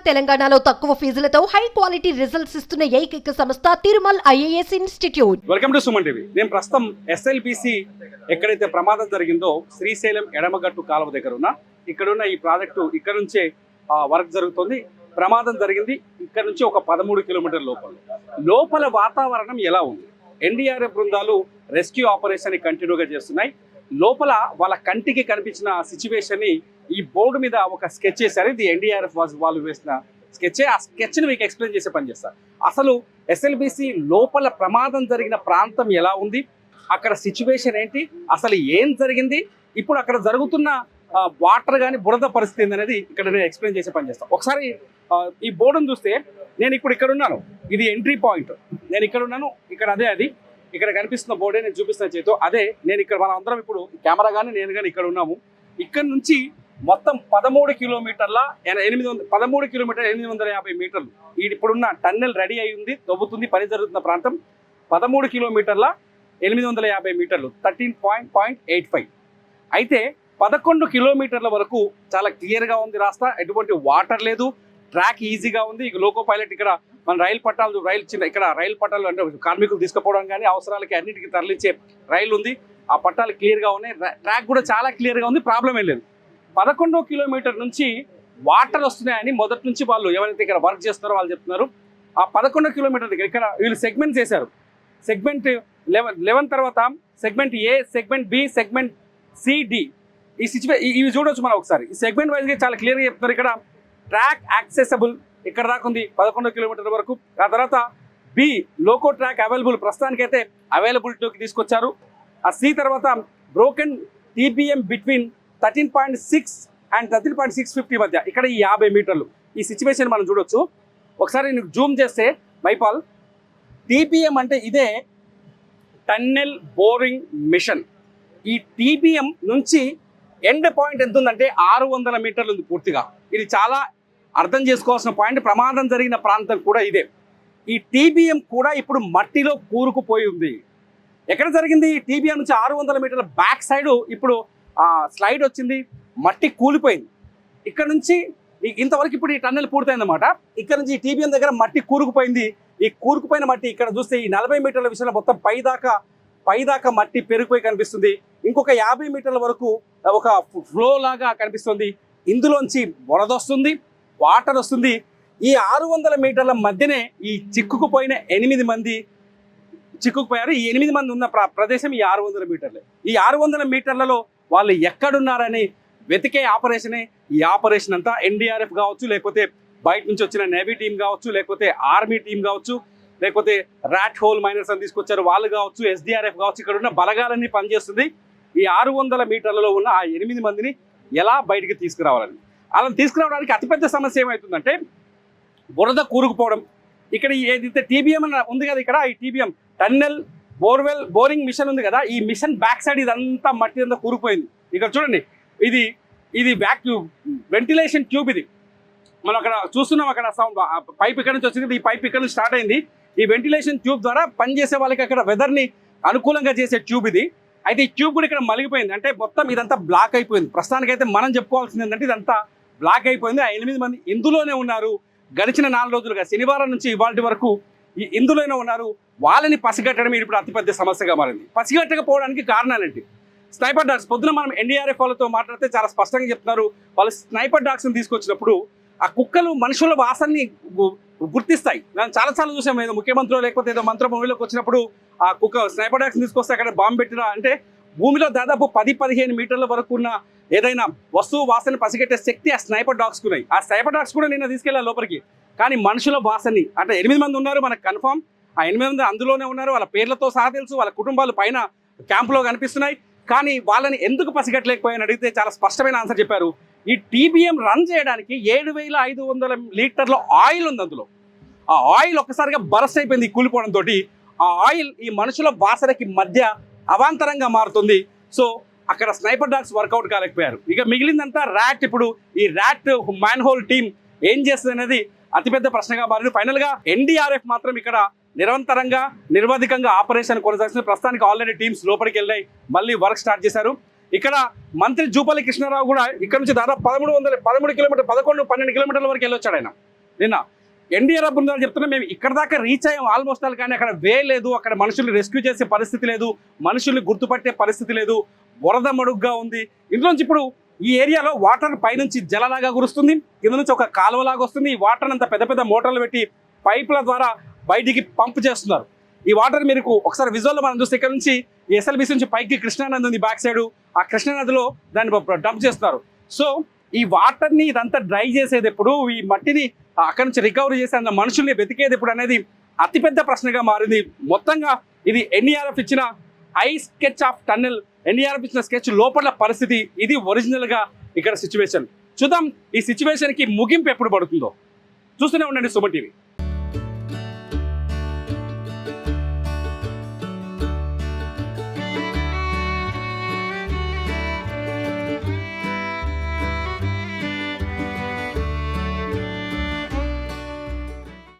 తెలంగాణలో తక్కువ ఫీజులతో high quality results ఇస్తున్న ఏకైక సంస్థ Tirumal IAS institute. Welcome to Suman TV. నేను ప్రస్తుతం ఎస్ఎల్బిసి ఎక్కడైతే ప్రమాదం జరిగిందో శ్రీశైలం ఎడమగట్టు కాలువ దగ్గర ఇక్కడ ఉన్న ఈ ప్రాజెక్టు ఇక్కడ నుంచే వర్క్ జరుగుతుంది. ప్రమాదం జరిగింది ఇక్కడ నుంచి ఒక 13 కిలోమీటర్ లోపల వాతావరణం ఎలా ఉంది? ఎన్డీఆర్ఎఫ్ బృందాలు రెస్క్యూ ఆపరేషన్ కంటిన్యూగా చేస్తున్నాయి. లోపల వాళ్ళ కంటికి కనిపించిన సిచ్యువేషన్ ని ఈ బోర్డు మీద ఒక స్కెచ్ చేశారు. ఇది ఎన్డీఆర్ఎఫ్ వాళ్ళు వేసిన స్కెచ్. ఆ స్కెచ్ ని మీకు ఎక్స్ప్లెయిన్ చేసే పని చేస్తారు. అసలు ఎస్ఎల్బిసి లోపల ప్రమాదం జరిగిన ప్రాంతం ఎలా ఉంది, అక్కడ సిచ్యువేషన్ ఏంటి, అసలు ఏం జరిగింది, ఇప్పుడు అక్కడ జరుగుతున్న వాటర్ కానీ బురద పరిస్థితి ఏందనేది ఇక్కడ నేను ఎక్స్ప్లెయిన్ చేసే పని చేస్తాను. ఒకసారి ఈ బోర్డును చూస్తే నేను ఇప్పుడు ఇక్కడ ఉన్నాను. ఇది ఎంట్రీ పాయింట్. నేను ఇక్కడ ఉన్నాను. ఇక్కడ అదే అది ఇక్కడ కనిపిస్తున్న బోర్డే నేను చూపిస్తున్న చేతో అదే నేను ఇక్కడ మనం అందరం ఇప్పుడు కెమెరా కానీ నేను కానీ ఇక్కడ ఉన్నాము. ఇక్కడ నుంచి మొత్తం 13 కిలోమీటర్ల 850 మీటర్లు ఇప్పుడున్న టన్నెల్ రెడీ అయి ఉంది, తవ్వుతుంది, పని జరుగుతున్న ప్రాంతం 13 కిలోమీటర్ల 850 మీటర్లు 13.85. అయితే 11 కిలోమీటర్ల వరకు చాలా క్లియర్గా ఉంది రాస్తా. ఎటువంటి వాటర్ లేదు, ట్రాక్ ఈజీగా ఉంది. ఇక లోకో పైలట్ ఇక్కడ మన రైలు పట్టాలు అంటే కార్మికులు తీసుకుపోవడం కానీ అవసరాలకి అన్నిటికీ తరలించే రైలు ఉంది. ఆ పట్టాలు క్లియర్గా ఉన్నాయి, ట్రాక్ కూడా చాలా క్లియర్గా ఉంది, ప్రాబ్లం ఏం లేదు. 11 కిలోమీటర్ నుంచి వాటర్ వస్తున్నాయని మొదటి నుంచి వాళ్ళు ఎవరైతే ఇక్కడ వర్క్ చేస్తున్నారో వాళ్ళు చెప్తున్నారు. ఆ 11 కిలోమీటర్ దగ్గర ఇక్కడ వీళ్ళు సెగ్మెంట్స్ చేశారు. సెగ్మెంట్ 11 తర్వాత సెగ్మెంట్ ఏ, సెగ్మెంట్ బి, సెగ్మెంట్ సిడి ఇవి చూడవచ్చు మనం ఒకసారి. ఈ సెగ్మెంట్ వైజ్గా చాలా క్లియర్గా చెప్తున్నారు. ఇక్కడ ట్రాక్ యాక్సెసబుల్ ఇక్కడ దాకా ఉంది 11 కిలోమీటర్ల వరకు. ఆ తర్వాత బి లోకో ట్రాక్ అవైలబుల్, ప్రస్తుతానికైతే అవైలబిలిటీకి తీసుకొచ్చారు. ఆ సి తర్వాత బ్రోకెన్ టీబీఎం బిట్వీన్ 13.6 అండ్ 13.650 మధ్య ఇక్కడ ఈ 50 మీటర్లు. ఈ సిచ్యువేషన్ మనం చూడొచ్చు. ఒకసారి నీకు జూమ్ చేస్తే మైపాల్, టీబీఎం అంటే ఇదే టన్నెల్ బోరింగ్ మిషన్. ఈ టీబీఎం నుంచి ఎండ్ పాయింట్ ఎంత ఉందంటే 600 మీటర్లు ఉంది పూర్తిగా. ఇది చాలా అర్థం చేసుకోవాల్సిన పాయింట్. ప్రమాదం జరిగిన ప్రాంతం కూడా ఇదే. ఈ టీబీఎం కూడా ఇప్పుడు మట్టిలో కూరుకుపోయి ఉంది. ఎక్కడ జరిగింది? టీబీఎం నుంచి 600 మీటర్ల బ్యాక్ సైడ్ ఇప్పుడు స్లైడ్ వచ్చింది, మట్టి కూలిపోయింది. ఇక్కడ నుంచి ఇంతవరకు ఇప్పుడు ఈ టన్నెల్ పూర్తయిందన్నమాట. ఇక్కడ నుంచి ఈ టీబీఎం దగ్గర మట్టి కూరుకుపోయింది. ఈ కూరుకుపోయిన మట్టి ఇక్కడ చూస్తే ఈ 40 మీటర్ల విషయంలో మొత్తం పైదాకా మట్టి పెరిగిపోయి కనిపిస్తుంది. ఇంకొక 50 మీటర్ల వరకు ఒక ఫ్లో లాగా కనిపిస్తుంది. ఇందులోంచి వరద వస్తుంది, వాటర్ వస్తుంది. ఈ 600 మీటర్ల మధ్యనే ఈ చిక్కుకుపోయిన 8 మంది చిక్కుకుపోయారు. ఈ 8 మంది ఉన్న ప్రదేశం ఈ 600 మీటర్లే. ఈ 600 మీటర్లలో వాళ్ళు ఎక్కడున్నారని వెతికే ఆపరేషనే ఈ ఆపరేషన్ అంతా. ఎన్డీఆర్ఎఫ్ కావచ్చు, లేకపోతే బయట నుంచి వచ్చిన నేవీ టీం కావచ్చు, లేకపోతే ఆర్మీ టీం కావచ్చు, లేకపోతే ర్యాట్ హోల్ మైనర్స్ అని తీసుకొచ్చారు వాళ్ళు కావచ్చు, ఎస్డీఆర్ఎఫ్ కావచ్చు, ఇక్కడ ఉన్న బలగాలన్నీ పనిచేస్తుంది. ఈ 600 మీటర్లలో ఉన్న ఆ 8 మందిని ఎలా బయటికి తీసుకురావాలని. అలా తీసుకురావడానికి అతిపెద్ద సమస్య ఏమవుతుందంటే బురద కూరుకుపోవడం. ఇక్కడ ఏదైతే టీబీఎం ఉంది కదా, ఇక్కడ ఈ టీబీఎం టన్నెల్ బోరింగ్ మిషన్ ఉంది కదా, ఈ మిషన్ బ్యాక్ సైడ్ ఇదంతా మట్టి అంతా కూరుకుపోయింది. ఇక్కడ చూడండి, ఇది వెంటిలేషన్ ట్యూబ్. ఇది మనం అక్కడ చూస్తున్నాం. అక్కడ సౌండ్ పైప్ ఇక్కడ నుంచి వచ్చింది, ఈ పైప్ ఇక్కడ నుంచి స్టార్ట్ అయింది. ఈ వెంటిలేషన్ ట్యూబ్ ద్వారా పనిచేసే వాళ్ళకి అక్కడ వెదర్ని అనుకూలంగా చేసే ట్యూబ్ ఇది. అయితే ఈ ట్యూబ్ కూడా ఇక్కడ మలిగిపోయింది. అంటే మొత్తం ఇదంతా బ్లాక్ అయిపోయింది. ప్రస్తుతానికైతే మనం చెప్పుకోవాల్సింది ఏంటంటే ఇదంతా బ్లాక్ అయిపోయింది. ఆ 8 మంది ఇందులోనే ఉన్నారు. గడిచిన 4 రోజులుగా శనివారం నుంచి ఇవాళ వరకు ఇందులోనే ఉన్నారు. వాళ్ళని పసిగట్టడం ఇప్పుడు అతిపెద్ద సమస్యగా మారింది. పసిగట్టకపోవడానికి కారణాలేంటి? Sniper dogs. పొద్దున మనం ఎన్డీఆర్ఎఫ్ వాళ్ళతో మాట్లాడితే చాలా స్పష్టంగా చెప్తున్నారు. వాళ్ళు స్నైపర్ డాగ్స్ని తీసుకొచ్చినప్పుడు ఆ కుక్కలు మనుషుల వాసనని గుర్తిస్తాయి. నేను చాలాసార్లు చూసాము. ఏదో ముఖ్యమంత్రి లేకపోతే ఏదో మంత్రి భూమిలోకి వచ్చినప్పుడు ఆ కుక్క స్నైపర్ డాగ్స్ తీసుకొస్తే అక్కడ బాంబు పెట్టినా అంటే భూమిలో దాదాపు 10-15 మీటర్ల వరకు ఉన్న ఏదైనా వస్తువు వాసన పసిగట్టే శక్తి ఆ స్నైపర్ డాగ్స్ ఉన్నాయి. ఆ స్నైపర్ డాగ్స్ కూడా నిన్న తీసుకెళ్ళాలి లోపలికి. కానీ మనుషుల వాసని అంటే 8 మంది ఉన్నారు మనకు కన్ఫామ్. ఆ 8 మంది అందులోనే ఉన్నారు. వాళ్ళ పేర్లతో సహా తెలుసు. వాళ్ళ కుటుంబాలు పైన క్యాంపులో కనిపిస్తున్నాయి. కానీ వాళ్ళని ఎందుకు పసిగట్టలేకపోయాయని అడిగితే చాలా స్పష్టమైన ఆన్సర్ చెప్పారు. ఈ టీబీఎం రన్ చేయడానికి 7,500 లీటర్ల ఆయిల్ ఉంది అందులో. ఆ ఆయిల్ ఒక్కసారిగా బరస్ట్ అయిపోయింది కూలిపోవడంతో. ఆ ఆయిల్ ఈ మనుషుల వాసనకి మధ్య అవాంతరంగా మారుతుంది. సో అక్కడ స్నైపర్ డాగ్స్ వర్కౌట్ కాలేకపోయారు. ఇక మిగిలిందంతా ర్యాట్. ఇప్పుడు ఈ ర్యాట్ మ్యాన్ హోల్ టీం ఏం చేస్తుంది అనేది అతిపెద్ద ప్రశ్నగా మారింది. ఫైనల్గా ఎన్డీఆర్ఎఫ్ మాత్రం ఇక్కడ నిరంతరంగా నిర్వాధికంగా ఆపరేషన్ కొనసాగుతుంది. ప్రస్తుతానికి ఆల్రెడీ టీమ్స్ లోపలికి వెళ్ళాయి, మళ్ళీ వర్క్ స్టార్ట్ చేశారు. ఇక్కడ మంత్రి జూపల్లి కృష్ణారావు కూడా ఇక్కడ నుంచి దాదాపు 13 కిలోమీటర్ 11-12 కిలోమీటర్ల వరకు వెళ్ళొచ్చాడు ఆయన. నిన్న ఎన్డీఆర్ఎఫ్ బృందాలు చెప్తున్నా మేము ఇక్కడ దాకా రీచ్ అయ్యాం ఆల్మోస్ట్ ఆల్, కానీ అక్కడ వే లేదు, అక్కడ మనుషుల్ని రెస్క్యూ చేసే పరిస్థితి లేదు, మనుషుల్ని గుర్తుపట్టే పరిస్థితి లేదు, వరద మడుగ్గా ఉంది. ఇందులో నుంచి ఇప్పుడు ఈ ఏరియాలో వాటర్ పైనుంచి జలలాగా కురుస్తుంది, కింద నుంచి ఒక కాలువలాగా వస్తుంది. ఈ వాటర్ అంతా పెద్ద పెద్ద మోటార్లు పెట్టి పైపుల ద్వారా బయటికి పంప్ చేస్తున్నారు. ఈ వాటర్ మీరు ఒకసారి విజువల్లో మనం చూస్తే ఇక్కడ నుంచి ఎస్ఎల్బిసి నుంచి పైకి కృష్ణానది ఉంది బ్యాక్ సైడ్, ఆ కృష్ణానదిలో దాన్ని డంప్ చేస్తున్నారు. సో ఈ వాటర్ని ఇదంతా డ్రై చేసేది ఎప్పుడు, ఈ మట్టిని అక్కడ నుంచి రికవరీ చేసి అందులో మనుషుల్ని వెతికేది ఎప్పుడు అనేది అతిపెద్ద ప్రశ్నగా మారింది. మొత్తంగా ఇది ఎన్డీఆర్ఎఫ్ ఇచ్చిన I sketch of tunnel, NDRF ఇచ్చిన స్కెచ్ లోపల పరిస్థితి, ఇది ఒరిజినల్గా ఇక్కడ సిచ్యువేషన్. చూద్దాం ఈ సిచ్యువేషన్కి ముగింపు ఎప్పుడు పడుతుందో. చూస్తూనే ఉండండి సుమన్ టీవీ.